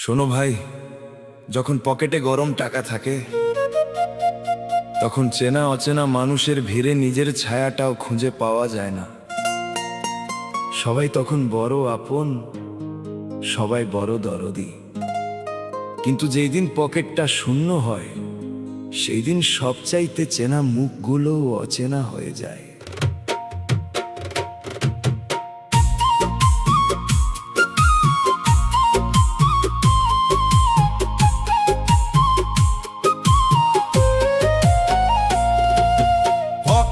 শোনো ভাই, যখন পকেটে গরম টাকা থাকে তখন চেনা অচেনা মানুষের ভিড়ে নিজের ছায়াটাও খুঁজে পাওয়া যায় না। সবাই তখন বড় আপন, সবাই বড় দরদি, কিন্তু যেই দিন পকেটটা শূন্য হয় সেই দিন সবচাইতে চেনা মুখগুলোও অচেনা হয়ে যায়।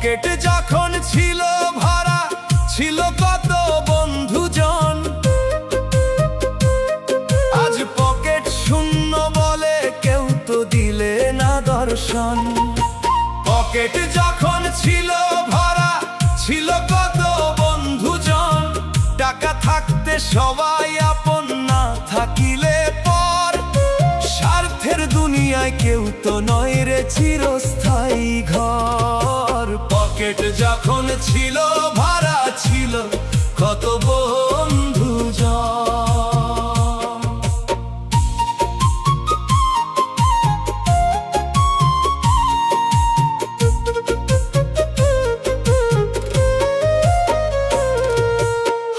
পকেট যখন ছিল ভরা, ছিল কত বন্ধুজন, আজ পকেট শূন্য বলে কেউ তো দিলে না দর্শন। পকেট যখন ছিল ভরা, ছিল কত বন্ধুজন, টাকা থাকতে সবাই আপন, না থাকিলে পর। স্বার্থের দুনিয়ায় কেউ তো নয় রে চিরস্থায়ী ঘর। পকেট যখন ছিল ভরা, ছিল কত বন্ধুজন।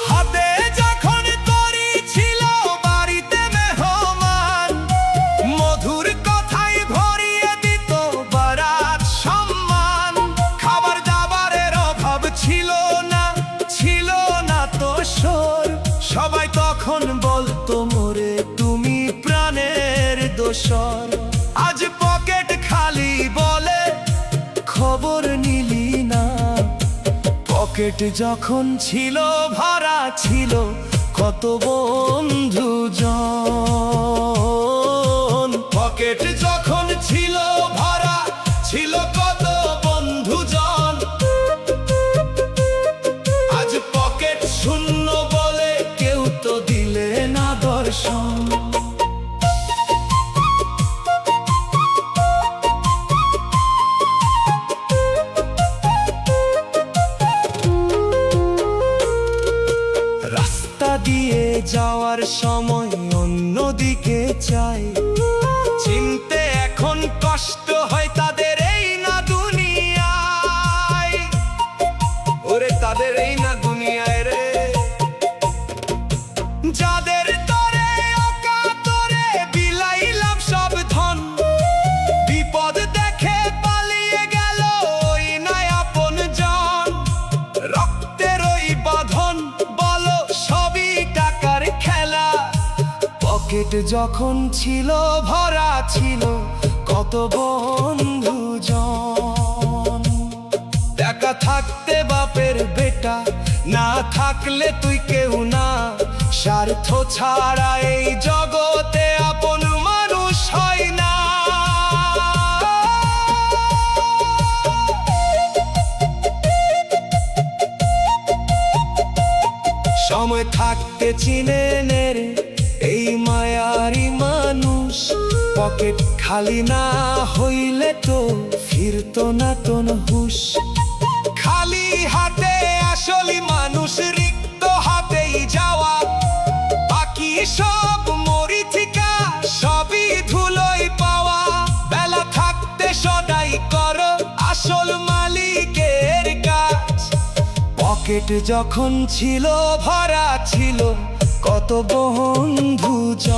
হাতে যখন তরি ছিল বাড়িতে মেহমান, মধুর কথাই ভরিয়ে দিত বারাত সম্মান। খাবার দাবারের অভাব ছিল না, ছিল না তো শোর। সবাই তখন বলতো মোরে তুমি প্রাণের দোসর। আজ পকেট খালি বলে খবর নিলি না। পকেট যখন ছিল ভরা, ছিল কত বন্ধুজন। পকেট যখন ছিল ভরা, ছিল কত বন্ধুজন। আজ পকেট শূন্য বলে কেউ তো দিলে না দর্শন। রাস্তা দিয়ে যাওয়ার সময় অন্যদিকে চাই, চিনতে এখন কষ্ট হয় তাদের এই না দুনিয়ায়। ওরে তাদের এই না দুনিয়ায় রে, যাদের তরে অকাতরে বিলাইলাম সব ধন। বিপদ দেখে পালিয়ে গেল ওই না আপন জন। রক্তের ওই বাঁধন বলো সবই টাকার খেলা। পকেট যখন ছিল ভরা, ছিল কত বন্ধুজন। টাকা থাকতে বাপের বেটা, না থাকলে তুই কেউ না। স্বার্থ ছাড়া এই জগতে আপন মানুষ হয় না। সময় থাকতে চিনে নে রে এই মায়ারি মানুষ। পকেট খালি না হইলে তো ফিরতো না তোর হুশ। খালি হাতে আসলি মানুষ, রিক্ত হাতেই যাওয়া। বাকি সব মরিচিকা, সবই ধুলোয় পাওয়া। বেলা থাকতে সদাই করো আসল মালিকের কাজ। পকেট যখন ছিল ভরা, ছিল কত বন্ধুজন।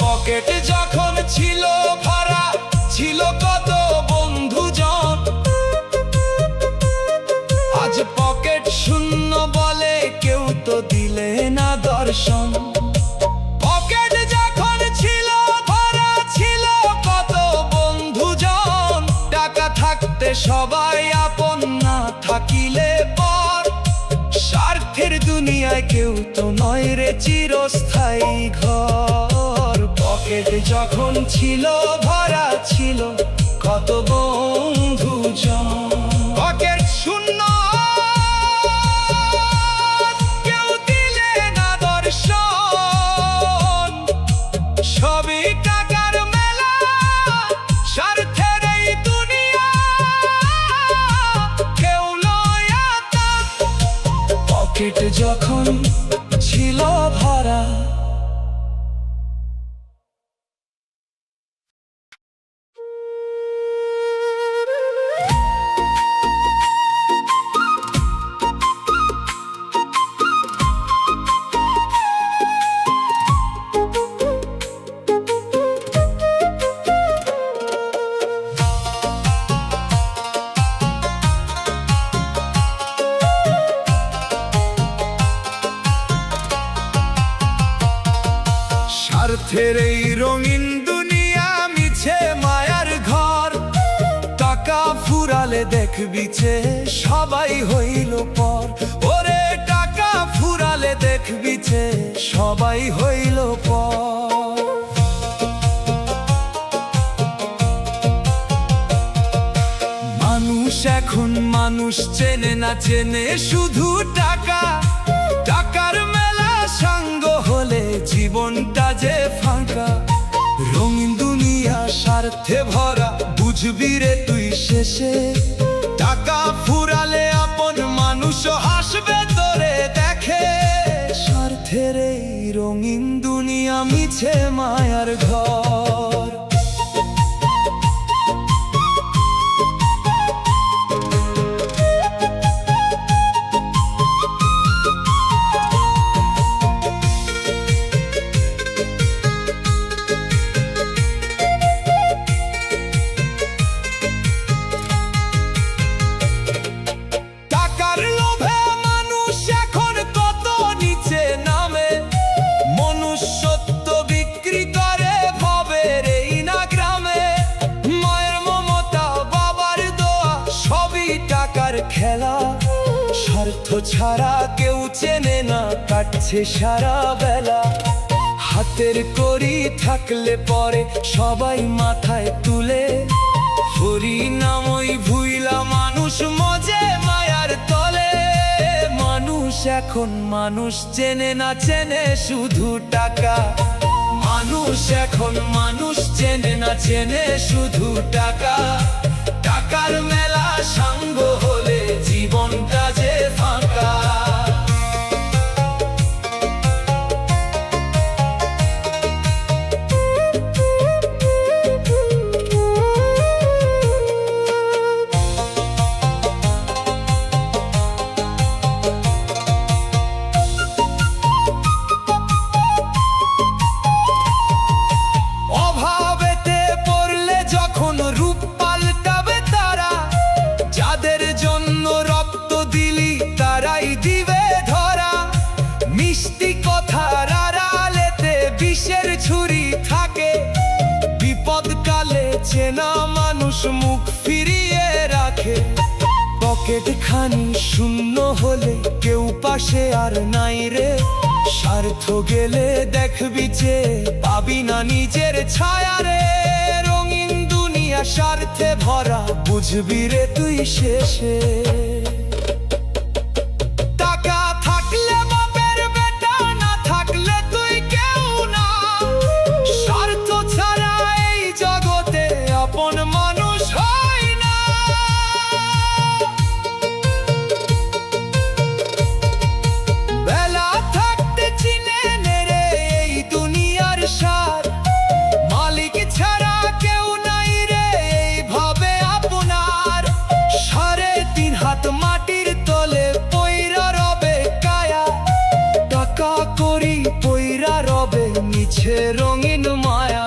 পকেট যখন ছিল ভরা, ছিল কত বন্ধুজন। আজ পকেট শূন্য বলে কেউ তো দিলে না দর্শন। পকেট যখন ছিল ভরা, ছিল কত বন্ধুজন। টাকা থাকতে সবাই আপন, না থাকিলে পর। স্বার্থের দুনিয়ায় কেউ তো নয় রে চিরস্থায়ী ঘর। পকেট যখন ছিল ভরা, ছিল কত বন্ধুজন। পকেট শূন্য কেউ দিলে না দর্শন। সবই টাকার মেলা, স্বার্থের এই দুনিয়া কেউ লয় আপন। পকেট যখন ছিল ভরা, স্বার্থের এই রঙিন দুনিয়া মিছে মায়ার ঘর। টাকা ফুরালে দেখবি যে সবাই হইল পর। ওরে টাকা ফুরালে দেখবি যে সবাই হইল পর। মানুষ এখন মানুষ চেনে না, চেনে শুধু টাকা। টাকার মেলা সঙ্গ হলে জীবনটা যে ফাঁকা। রঙিন দুনিয়া স্বার্থে ভরা, বুঝবি রে তুই শেষে। টাকা ফুরালে আপন মানুষ হাসবে তোরে দেখে। স্বার্থের এই রঙিন দুনিয়া মিছে মায়ার ঘর। খেলা স্বার্থ ছাড়া কেউ চেনে না, কাটছে সারা বেলা। হাতের কড়ি থাকলে পরে সবাই মাথায় তুলে। হরি নামই ভুইলা মানুষ মজে মায়ার তলে। মানুষ এখন মানুষ চেনে না, চেনে শুধু টাকা। মানুষ এখন মানুষ চেনে না, চেনে শুধু টাকা। টাকার মেলা সঙ্গ হলে জীবনটা যে ফাঁকা। অভাবেতে পড়লে যখন রূপ পাল্টাবে তারা। যাদের জন্য রক্ত দিলি তারাই দিবে ধরা। মিষ্টি কথার আড়ালেতে বিষের ছুরি থাকে। বিপদকালে চেনা মানুষ মুখ ফিরিয়ে রাখে। পকেট খানি শূন্য হলে কেউ পাশে আর নাই রে। স্বার্থ গেলে দেখবি যে পাবি না নিজের ছায়া রে। রঙিন দুনিয়া স্বার্থে ভরা, বুঝবি রে তুই শেষে। টাকা থাকলে বাপের বেটা, না থাকলে তুই কেউ না। স্বার্থ ছাড়া এই জগতে আপন মানুষ হয় না। বেলা থাকতে চিনে নে রে এই দুনিয়ার সার। মালিক ছাড়া কেউ নাই রে এইভাবে আপনার। 3.5 হাত মাটির তলে পইরা রবে কায়া। টাকা করি পইরা রবে মিছে রঙিন মায়া।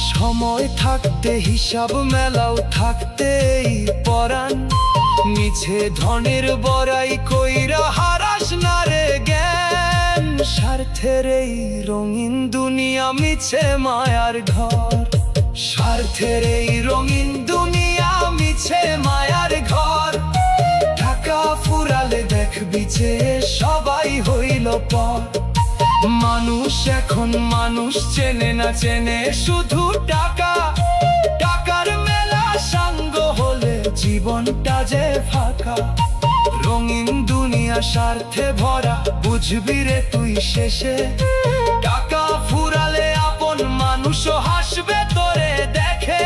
সময় থাকতে হিসাব মেলাও থাকতে এই পরাণ। মিছে ধনের বড়াই কইরা হারাস না রে জ্ঞান। স্বার্থের এই রঙিন দুনিয়া মিছে মায়ার ঘর। স্বার্থের এই রঙিন দুনিয়া মিছে মায়ার ঘর। টাকা ফুরালে দেখবি যে সবাই হইল পর। মানুষ এখন মানুষ চেনে না, চেনে শুধু টাকা। টাকার মেলা সঙ্গ হলে জীবনটা যে ফাঁকা। রঙিন দুনিয়া স্বার্থে ভরা, বুঝবি রে তুই শেষে। টাকা ফুরালে আপন মানুষ হাসবে তোরে দেখে।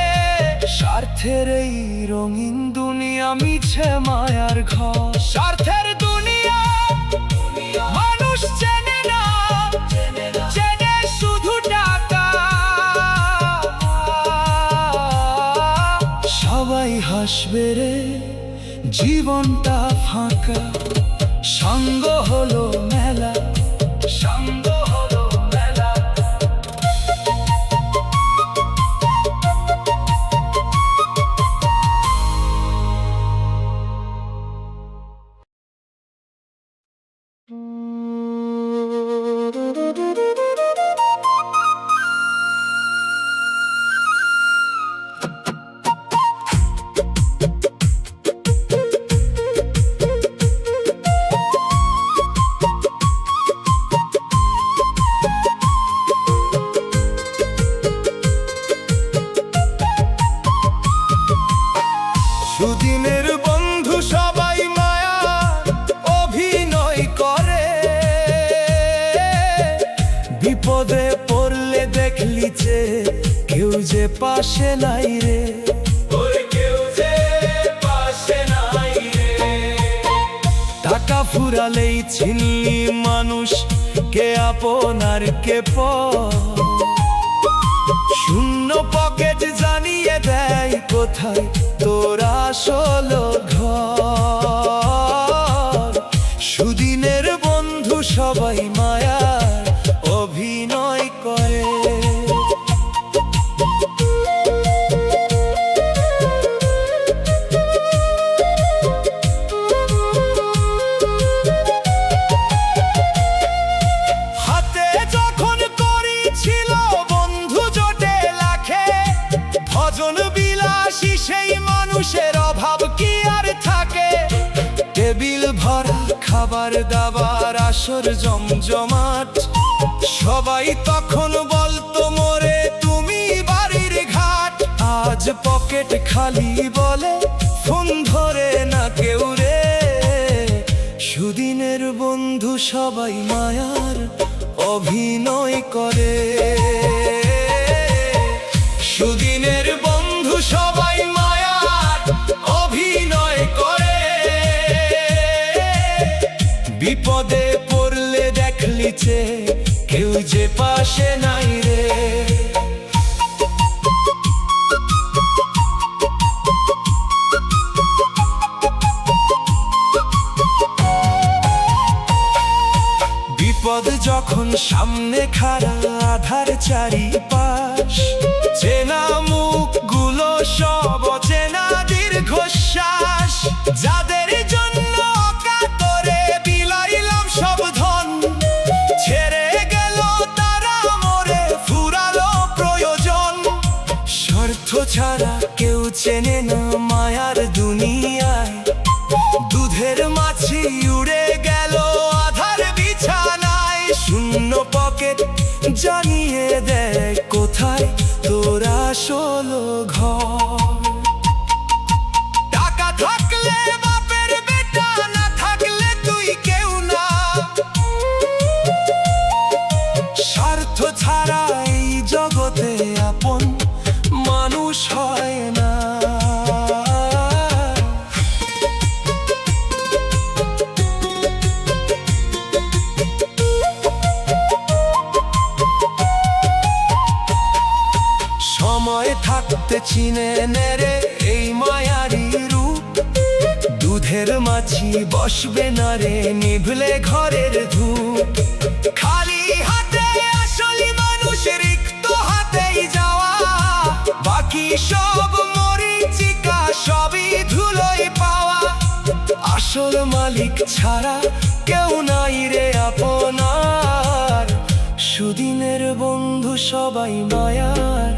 স্বার্থের এই রঙিন দুনিয়া মিছে মায়ার ঘর। স্বার্থের দুনিয়া মানুষ চেনে না, চেনে শুধু টাকা। সবাই হাসবে রে জীবনটা ফাঁকা। সঙ্গ হলো মেলা, সঙ্গ হলো মেলা। বিপদে পড়লে দেখলি যে কেউ যে পাশে নাই রে, কেউ যে পাশে নাই রে। টাকা ফুরালেই চিনলি মানুষ কে আপন আর কে পর, শূন্য পকেট জানিয়ে দেয় কোথায় তোর আসল ঘর। সুদিনের বন্ধু সবাই মায়ার অভিনয় করে। হাতে যখন করি ছিল বন্ধু জোটে লাখে, ভজন বিলাসী সেই মানুষের অভাব কি আর থাকে। টেবিল ভরা খাবার দাবার আসর জমজমাট, সবাই তখন বলতো মোরে তুমি বাড়ির ঘাট। আজ পকেট খালি বলে ফোন ধরে না কেউ রে, সুদিনের বন্ধু সবাই মায়ার অভিনয় করে। সুদিনের বন্ধু সবাই মায়ার অভিনয় করে। বিপদে পড়লে দেখলি যে কেউ যে পাশে নাই রে। বিপদ যখন সামনে খাড়া, আধার চারিপাশ, চেনা মুখগুলো সব অচেনা দীর্ঘশ্বাস। যাদের জন্য অকাতরে বিলাইলাম সব ধন, ছেড়ে গেল তারা মোরে ফুরালো প্রয়োজন। স্বার্থ ছাড়া কেউ চেনে না মায়ার দুনিয়ায়, দুধের মাছি উড়ে গেল আধার বিছানায়। শূন্য পকেট জানিয়ে দেয় কোথায় তোর আসল ঘর। টাকা থাকলে বাপের বেটা, না থাকলে তুই কেউ না। স্বার্থ ছাড়া এই জগতে আপন মানুষ হয় না। সময় থাকতে চিনে নেরে এই মায়ারি রূপ, দুধের মাছি বসবে না রে নিভলে ঘরের ধূপ। খালি হাতে আসলি মানুষ, রিক্ত হাতেই যাওয়া। বাকি সব মরিচিকা, সবই ধুলোয় পাওয়া। আসল মালিক ছাড়া কেউ নাই রে আপনার, সুদিনের বন্ধু সবাই মায়ার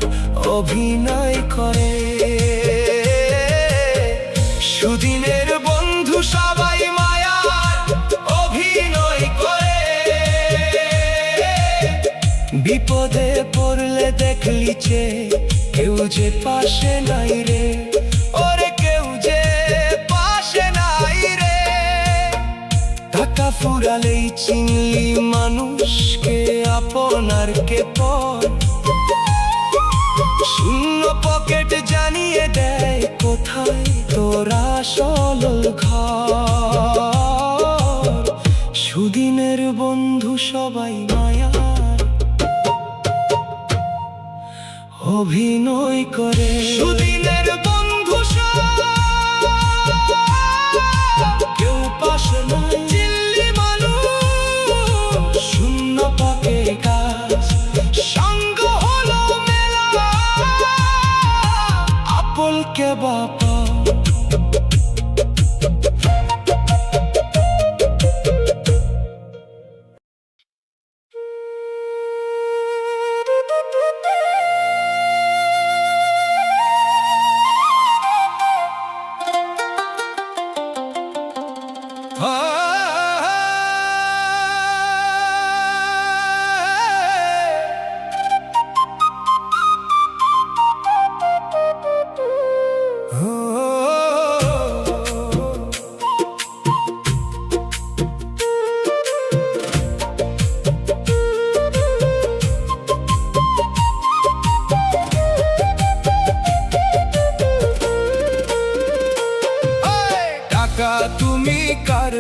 অভিনয় করে। সুদিনের বন্ধু সবাই মায়ার অভিনয় করে। বিপদে পড়লে দেখলি যে কেউ যে পাশে নাই রে, ওরে কেউ যে পাশে নাই রে। টাকা ফুরালেই চিনলি মানুষকে আপনার কে পর, শূন্য পকেট জানিয়ে দেয় কোথায় তোর আসল ঘর। সুদিনের বন্ধু সবাই মায়ার অভিনয় করে। সুদিনের বন্ধু কেউ পাশে নাই, চিনলি মানুষ শূন্য পকেট কাজ। সঙ্গ হলো মেলা, আপন কে বাপা।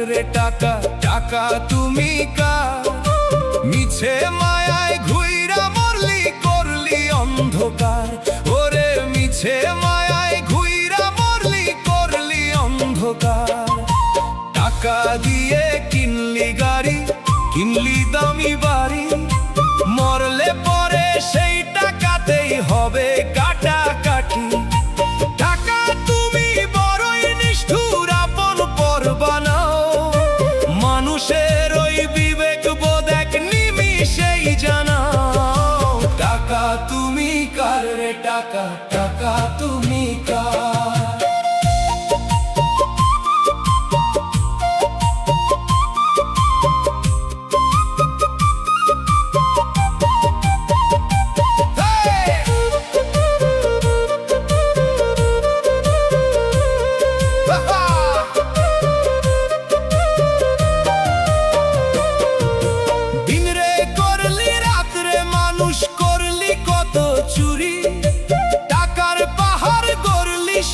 রে টাকা, টাকা তুমি কার? মিছে মায়ায় ঘুইরা মরলি, করলি অন্ধকার। ওরে মিছে মায়ায় ঘুইরা মরলি, করলি অন্ধকার। টাকা দিয়ে কিনলি গাড়ি, কিনলি দামি বাড়ি, মরলে পরে সেই টাকাতেই হবে কাটাকাটি। টাকা তুমি বড়ই নিষ্ঠুর, আপন পর বানাও। মানুষের ওই বিবেক বোধ এক নিমিষেই জানাও। টাকা তুমি কার রে টাকা, টাকা তুমি কার?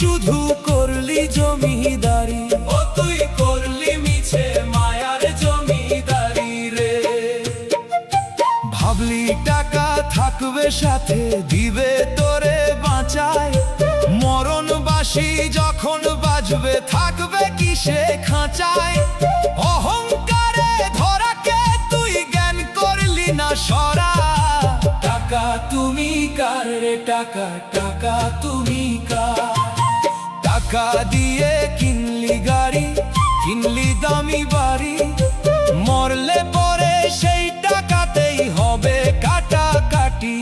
শুধু করলি জমিদারি, ও তুই করলি মিছে মায়ার জমিদারি রে। ভাবলি টাকা থাকবে সাথে, দিবে তোরে বাঁচায়। মরণবাসী যখন বাজবে, থাকবে কিসে খাঁচায়? অহংকারে ধরাকে তুই জ্ঞান করলি না সরা। টাকা তুমি কার রে টাকা, টাকা তুমি কার? টাকা দিয়ে কিনলি গাড়ি, কিনলি দামি বাড়ি, মরলে পরে সেই টাকাতেই হবে কাটাকাটি।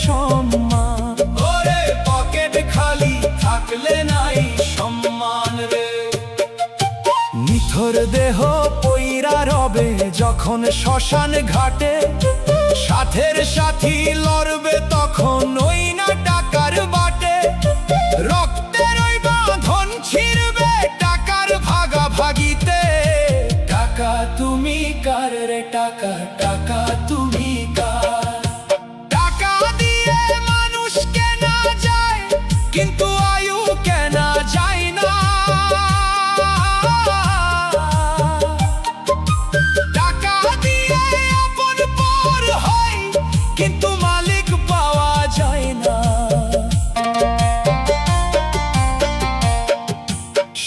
সম্মান, ওরে পকেট খালি থাকলে নাই সম্মান রে। নিথর দেহ পইরা রবে যখন শ্মশান ঘাটে, সাথের সাথী লড়বে তখন ওই না টাকার বাটে। রক্তের ওই বাঁধন ছিড়বে টাকার ভাগাভাগিতে। টাকা তুমি কার রে টাকা, টাকা তুমি কার? কিন্তু আয়ু কেনা যায় না। টাকা দিয়ে আপন পর হয়, কিন্তু মালিক পাওয়া যায় না।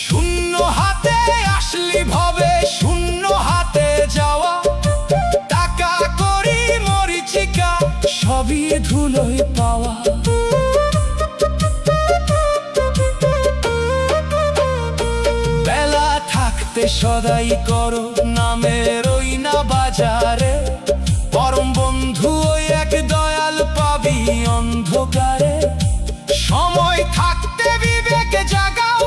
শূন্য হাতে আসলি ভবে, শূন্য হাতে যাওয়া। টাকা করি মরিচিকা, সবই ধুলোয় পাওয়া। সদাই করো নামের ওই না বাজারে, পরম বন্ধু ওই এক দয়াল পাবি অন্ধকারে। সময় থাকতে বিবেক জাগাও,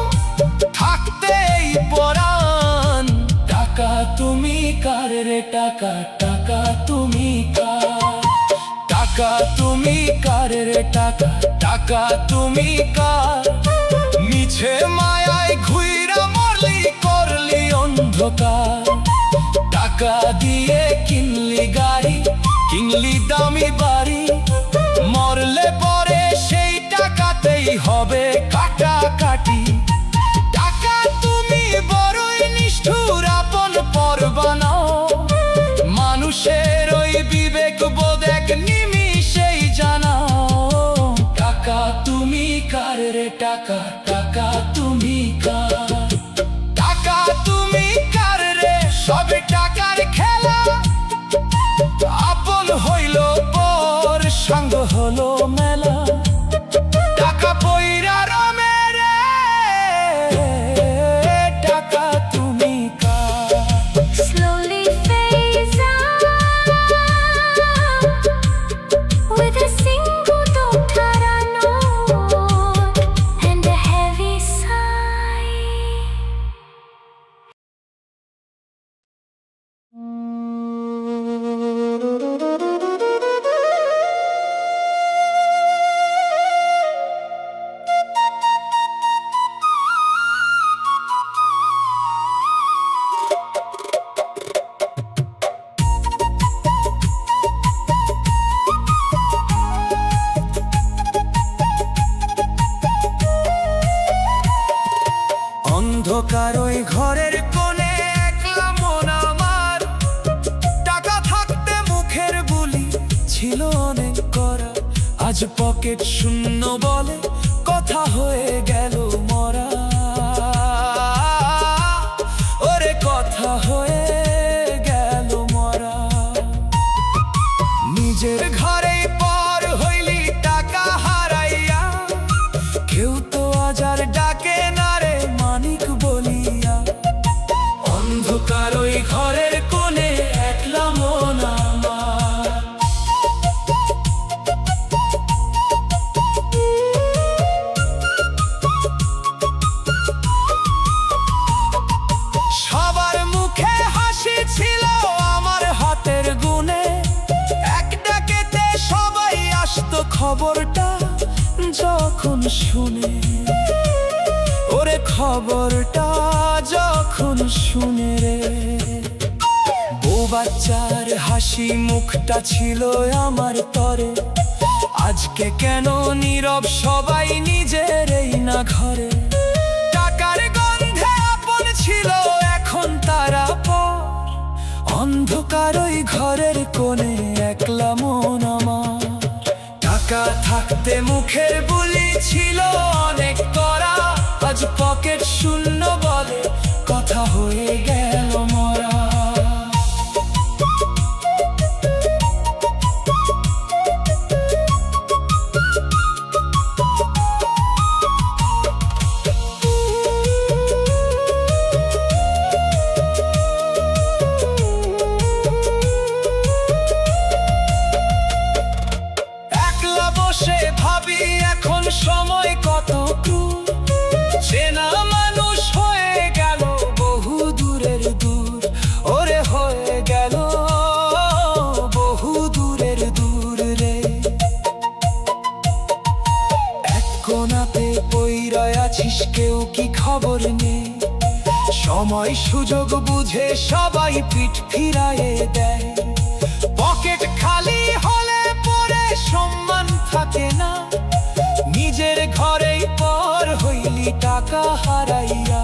থাকতে এই পরাণ। টাকা তুমি কার রে টাকা, টাকা তুমি কার? টাকা তুমি কার রে টাকা, টাকা তুমি কার? মিছে মায়ায় ঘুইরা মরলি, করলি অন্ধকার। টাকা দিয়ে কিনলি গাড়ি, কিনলি দামি বাড়ি, মরলে পরে সেই টাকাতেই হবে কাটাকাটি। টাকা তুমি বড়ই নিষ্ঠুর, আপন পর বানাও। মানুষের ওই বিবেক বোধ এক নিমিষেই জানাও। টাকা তুমি কার রে টাকা, টাকা তুমি কার? টাকা তুমি কার রে? সবে টাকার খেলা, আপন হইল পর। ঘরের কোণে একলা মন আমার, টাকা থাকতে মুখের বুলি ছিল অনেক করা, আজ পকেট শূন্য বলে কথা হয়ে গেল মরা। ওরে কথা হয়ে গেল মরা। নিজের ঘরে পর হইলি টাকা হারাইয়া, কেউ তো আজ আর ডাকে না রে মানিক বলিয়া। অন্ধকার ওই ঘরের কোণে একলা মন আমার। সবার মুখে হাসি ছিল আমার হাতের গুণে, এক ডাকেতে সবাই আসতো খবরটা যখন শুনে। ওরে খবরটা যখন শুনে রে, বউ বাচ্চার হাসি মুখটা ছিল আমার তরে, আজকে কেন নীরব সবাই নিজের এই না ঘরে। টাকার গন্ধে আপন ছিল এখন তারা পর, অন্ধকার ওই ঘরের কোণে একলা মন আমার। টাকা থাকতে মুখের বুলি ছিল অনেক করা, আজ পকেট শূন্য বলে কথা হয়ে গেল মরা। বসে ভাবি এখন সময় কত ক্রূর, চেনা মানুষ হয়ে গেল বহু দূরের দূর। ওরে হয়ে গেল বহু দূরের দূর রে। এক কোণাতে পইড়ায় আছিস কেউ কি খবর নেই, সময় সুযোগ বুঝে সবাই পিঠ ফিরায়ে দেয়। পকেট খালি হলে পরে সম্মান থাকে না, নিজের ঘরেই পর হইলি টাকা হারাইয়া।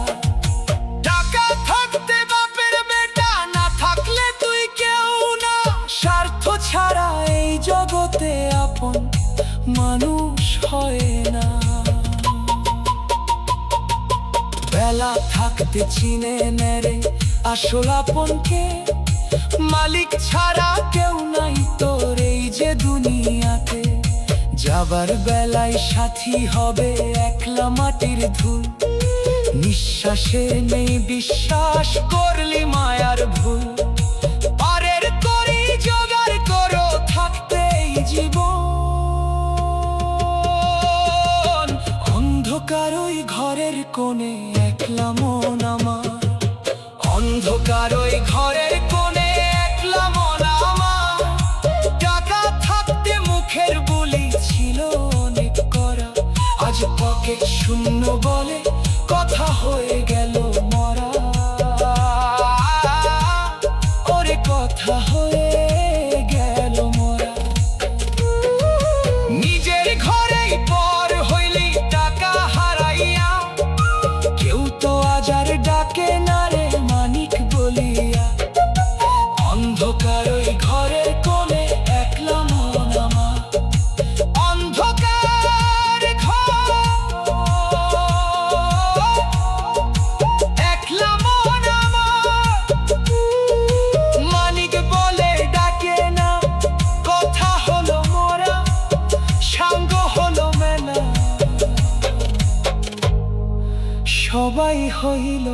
টাকা থাকতে বাপের বেটা, না থাকলে তুই কেউ না। স্বার্থ ছাড়া এই জগতে আপন মানুষ হয় না। বেলা থাকতে চিনে নেরে আসল আপনকে, মালিক ছাড়া কেউ নাই তোর এই যে দুনিয়াতে। যাবার বেলায় সাথী হবে একলা মাটির ধুল, নিঃশ্বাসে নেই বিশ্বাস করলি মায়ার ভুল। পারের করি জোগাড় করো থাকতে এই জীবন, অন্ধকার ওই ঘরের কোণে একলা মন আমার। অন্ধকার ওই ঘরের কোণে একলা মন আমার, টাকা থাকতে মুখের বুলি ছিল অনেক করা, আজ পকেট শূন্য বলে কথা হয়ে গেল মরা। ওরে কথা হয়ে গেল মরা। নিজের ঘরেই পর হইলি টাকা হারাইয়া, কেউ তো আজ আর ডাকে না রে মানিক বলিয়া। অন্ধকার ওই ঘরের কোণে একলা মন আমার। অন্ধকার ঘর একলা মন আমার, মানিক বলে ডাকে না, কথা হলো মোরা, সাঙ্গ হলো মেলা, সবাই হইল